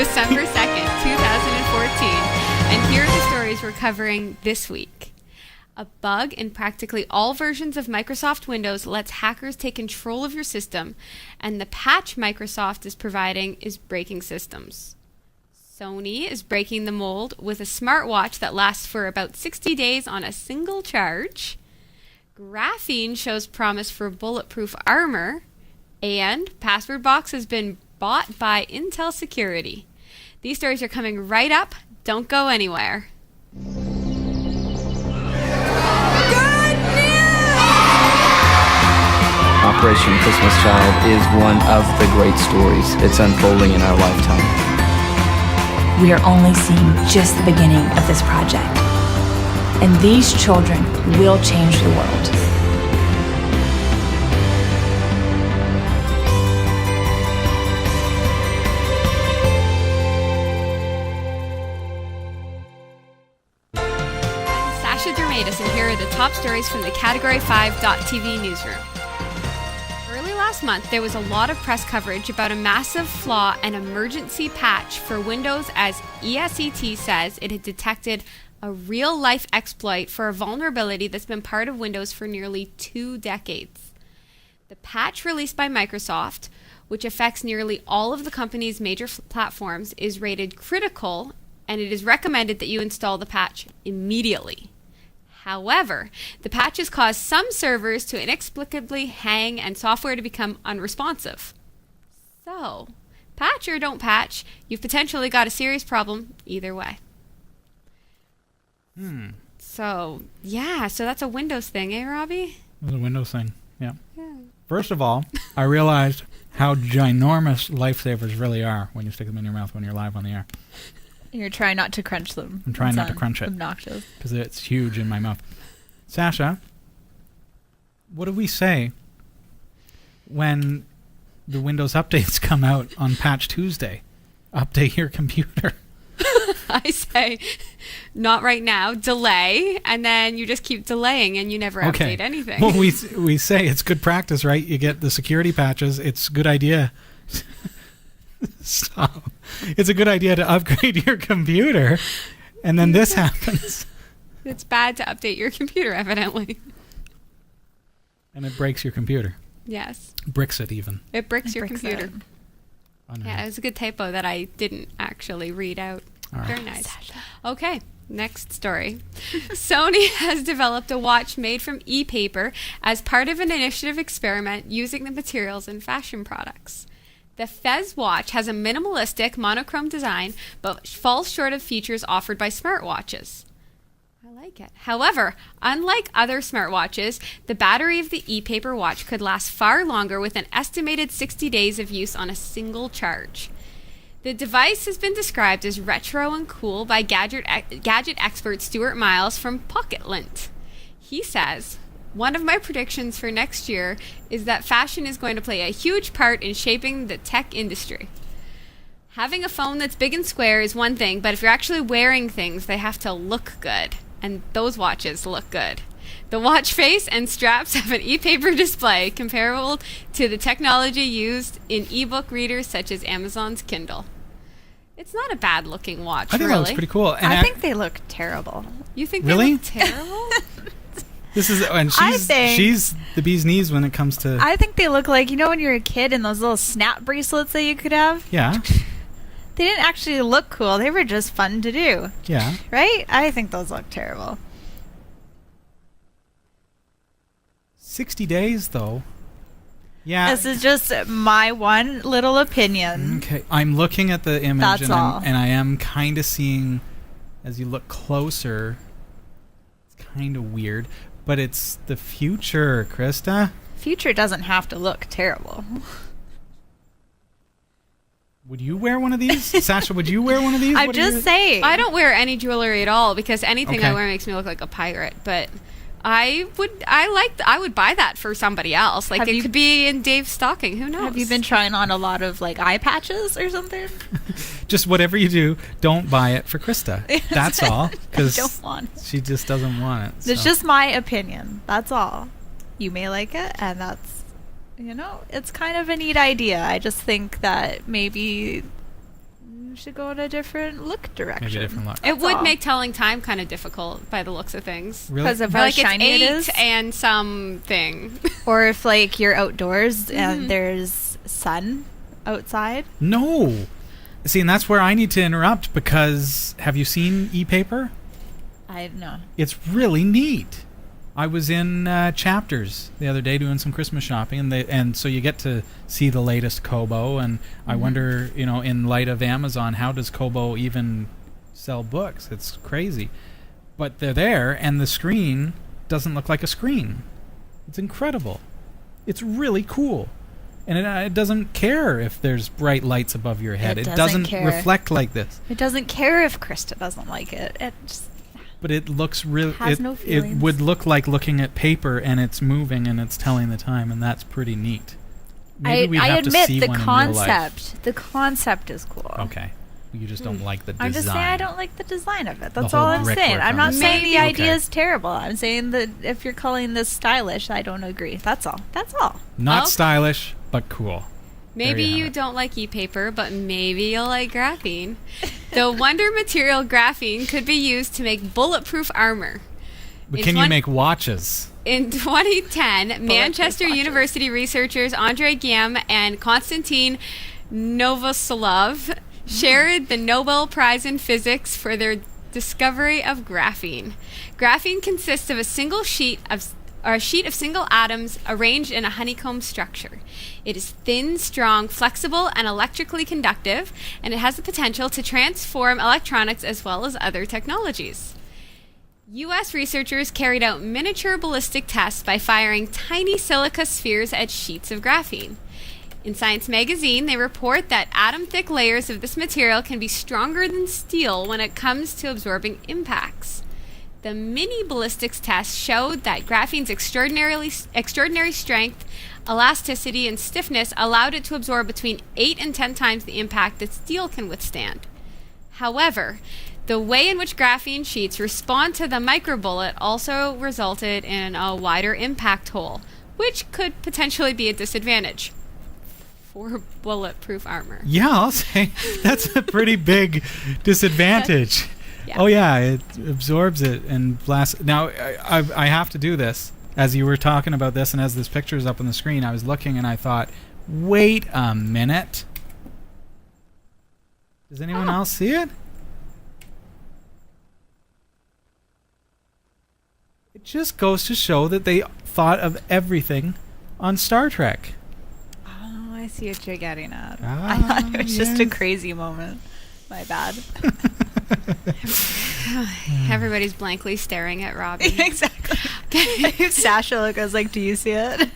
December 2nd, 2014. And here are the stories we're covering this week. A bug in practically all versions of Microsoft Windows lets hackers take control of your system, and the patch Microsoft is providing is breaking systems. Sony is breaking the mold with a smartwatch that lasts for about 60 days on a single charge. Graphene shows promise for Bulletproof Armor, and PasswordBox has been bought by Intel Security. These stories are coming right up. Don't go anywhere. Operation Christmas Child is one of the great stories that's unfolding in our lifetime. We are only seeing just the beginning of this project. And these children will change the world. And here are the top stories from the Category 5.tv newsroom. Early last month, there was a lot of press coverage about a massive flaw and emergency patch for Windows, as ESET says it had detected a real-life exploit for a vulnerability that's been part of Windows for nearly 2 decades. The patch released by Microsoft, which affects nearly all of the company's major platforms, is rated critical, and it is recommended that you install the patch immediately. However, the patch has caused some servers to inexplicably hang and software to become unresponsive. So, patch or don't patch, you've potentially got a serious problem either way. So that's a Windows thing, eh, Robbie? It's a Windows thing, yeah. First of all, I realized how ginormous lifesavers really are when you stick them in your mouth when you're live on the air. You're trying not to crunch them. I'm trying not to crunch it. Obnoxious. Because it's huge in my mouth. Sasha, what do we say when the Windows updates come out on Patch Tuesday? Update your computer. I say, not right now, delay, and then you just keep delaying and you never update anything. Well, we say it's good practice, right? You get the security patches. It's a good idea. Stop. It's a good idea to upgrade your computer, and then this happens. It's bad to update your computer, evidently. And it breaks your computer. Yes. Bricks it, even. It bricks your computer. Oh, no. Yeah, it was a good typo that I didn't actually read out. All right. Very nice. Okay, next story. Sony has developed a watch made from e-paper as part of an initiative experiment using the materials in fashion products. The Fez watch has a minimalistic monochrome design, but falls short of features offered by smartwatches. I like it. However, unlike other smartwatches, the battery of the e-paper watch could last far longer with an estimated 60 days of use on a single charge. The device has been described as retro and cool by gadget expert Stuart Miles from Pocketlint. He says, "One of my predictions for next year is that fashion is going to play a huge part in shaping the tech industry. Having a phone that's big and square is one thing, but if you're actually wearing things, they have to look good. And those watches look good. The watch face and straps have an e-paper display comparable to the technology used in e-book readers such as Amazon's Kindle." It's not a bad-looking watch, I think that looks pretty cool. And I think they look terrible. You think Really? they look terrible? This is, and she's the bee's knees when it comes to. I think they look like, when you're a kid and those little snap bracelets that you could have. Yeah. They didn't actually look cool. They were just fun to do. Yeah. Right? I think those look terrible. 60 days, though. Yeah. This is just my one little opinion. Okay. I'm looking at the image, That's all. and I am kind of seeing, as you look closer, it's kind of weird, but it's the future, Krista. Future doesn't have to look terrible. Would you wear one of these? Sasha, would you wear one of these? I'm just saying. I don't wear any jewelry at all because anything Okay. I wear makes me look like a pirate, but I would buy that for somebody else. Like, it could be in Dave's stocking. Who knows? Have you been trying on a lot of eye patches or something? Just whatever you do, don't buy it for Krista. That's all. Because don't want it. She just doesn't want it. It's just my opinion. That's all. You may like it, and that's, it's kind of a neat idea. I just think that maybe We should go in a different look direction. Maybe a different look. It would make telling time kind of difficult by the looks of things. Really? Because of how Like shiny it's 8 it is. and something. Or if like you're outdoors and there's sun outside. No. See, and that's where I need to interrupt, because have you seen e-paper? I don't know. It's really neat. I was in Chapters the other day doing some Christmas shopping, and so you get to see the latest Kobo, and I wonder, in light of Amazon, how does Kobo even sell books? It's crazy. But they're there, and the screen doesn't look like a screen. It's incredible. It's really cool. And it doesn't care if there's bright lights above your head. It doesn't care. reflect like this. It doesn't care if Krista doesn't like it. It just But it looks really. Has no It feelings. would look like looking at paper, and it's moving, and it's telling the time, and that's pretty neat. Maybe we'd I have to admit see the one in real life. concept. The concept is cool. Okay, you just don't like the design. I'm just saying I don't like the design of it. That's The whole all I'm saying. brickwork I'm on not it. saying the Maybe- idea is terrible. I'm saying that if you're calling this stylish, I don't agree. That's all. That's all. Not Okay. stylish, but cool. Maybe There you you have it. don't like e-paper, but maybe you'll like graphene. The wonder material graphene could be used to make bulletproof armor. But In can you 20 make watches? In 2010, Manchester watches. University researchers Andrei Guillaume and Konstantin Novoselov shared the Nobel Prize in Physics for their discovery of graphene. Graphene consists of a sheet of single atoms arranged in a honeycomb structure. It is thin, strong, flexible, and electrically conductive, and it has the potential to transform electronics as well as other technologies. U.S. researchers carried out miniature ballistic tests by firing tiny silica spheres at sheets of graphene. In Science magazine, they report that atom-thick layers of this material can be stronger than steel when it comes to absorbing impacts. The mini ballistics test showed that graphene's extraordinary strength, elasticity, and stiffness allowed it to absorb between 8 and 10 times the impact that steel can withstand. However, the way in which graphene sheets respond to the microbullet also resulted in a wider impact hole, which could potentially be a disadvantage for bulletproof armor. Yeah, I'll say that's a pretty big disadvantage. Yeah. Oh yeah, it absorbs it and blasts. Now I have to do this. As you were talking about this, and as this picture is up on the screen, I was looking and I thought, wait a minute. Does anyone else see it? It just goes to show that they thought of everything on Star Trek. Oh, I see what you're getting at. Ah, I thought it was just a yes. crazy moment. My bad. Everybody's blankly staring at Robbie. Exactly. Sasha goes like, "Do you see it?"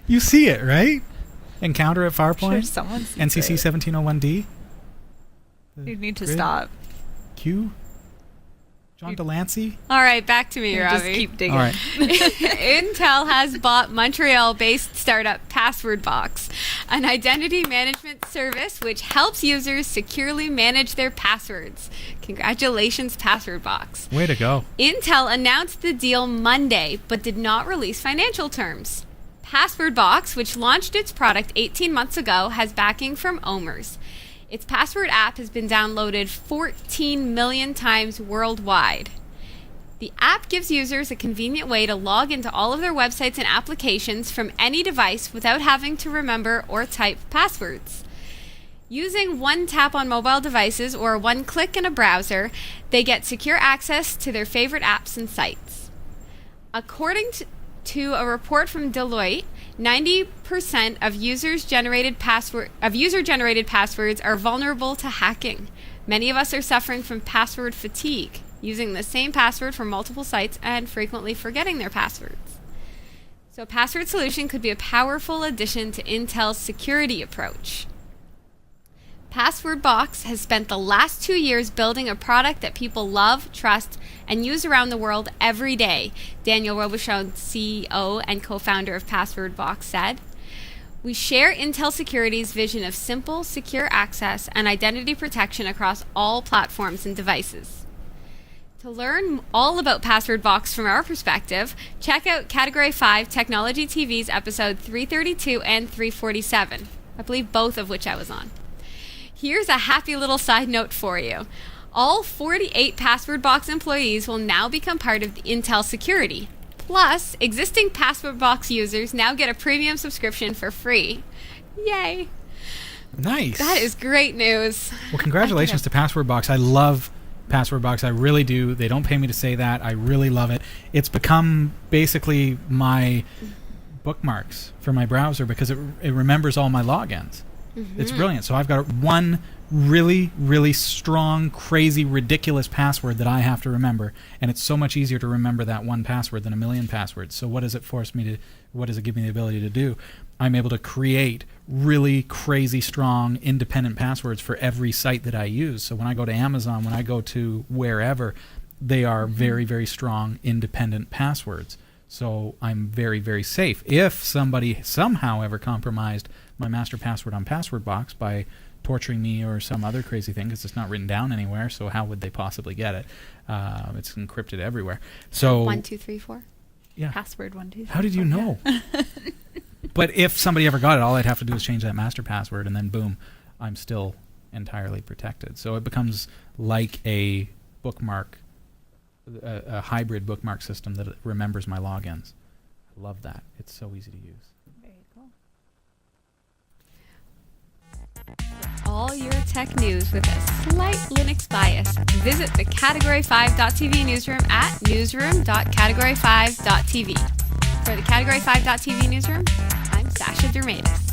You see it, right? Encounter at Sure, Farpoint? someone sees NCC it. 1701D? You need to Grid? stop. Q? John Delancey? All right, back to me, You Robbie. just keep digging. All right. Intel has bought Montreal-based startup PasswordBox, an identity management service which helps users securely manage their passwords. Congratulations, PasswordBox. Way to go. Intel announced the deal Monday, but did not release financial terms. PasswordBox, which launched its product 18 months ago, has backing from OMERS. Its password app has been downloaded 14 million times worldwide. The app gives users a convenient way to log into all of their websites and applications from any device without having to remember or type passwords. Using one tap on mobile devices or one click in a browser, they get secure access to their favorite apps and sites. According to a report from Deloitte, 90% of user-generated passwords are vulnerable to hacking. Many of us are suffering from password fatigue, using the same password for multiple sites and frequently forgetting their passwords. So Password Solution could be a powerful addition to Intel's security approach. PasswordBox has spent the last 2 years building a product that people love, trust, and use around the world every day, Daniel Robichon, CEO and co-founder of PasswordBox, said. We share Intel Security's vision of simple, secure access and identity protection across all platforms and devices. To learn all about PasswordBox from our perspective, check out Category 5 Technology TV's episode 332 and 347. I believe both of which I was on. Here's a happy little side note for you. All 48 PasswordBox employees will now become part of the Intel security. Plus, existing PasswordBox users now get a premium subscription for free. Yay! Nice. That is great news. Well, congratulations to PasswordBox. I love PasswordBox. I really do. They don't pay me to say that. I really love it. It's become basically my bookmarks for my browser because it remembers all my logins. It's brilliant. So I've got one really, really strong, crazy, ridiculous password that I have to remember, and it's so much easier to remember that one password than a million passwords. So what does it force me to, what does it give me the ability to do? I'm able to create really crazy, strong, independent passwords for every site that I use. So when I go to Amazon, when I go to wherever, they are very, very strong, independent passwords. So I'm very, very safe. If somebody somehow ever compromised my master password on PasswordBox by torturing me or some other crazy thing, because it's not written down anywhere, so how would they possibly get it? It's encrypted everywhere. So 1, 2, 3, 4. Yeah. Password 1, 2, 3. How did you know? But if somebody ever got it, all I'd have to do is change that master password, and then boom, I'm still entirely protected. So it becomes like a bookmark, a hybrid bookmark system that remembers my logins. I love that. It's so easy to use. Very cool. All your tech news with a slight Linux bias. Visit the Category5.tv newsroom at newsroom.category5.tv. For the Category5.tv newsroom, I'm Sasha Dermatis.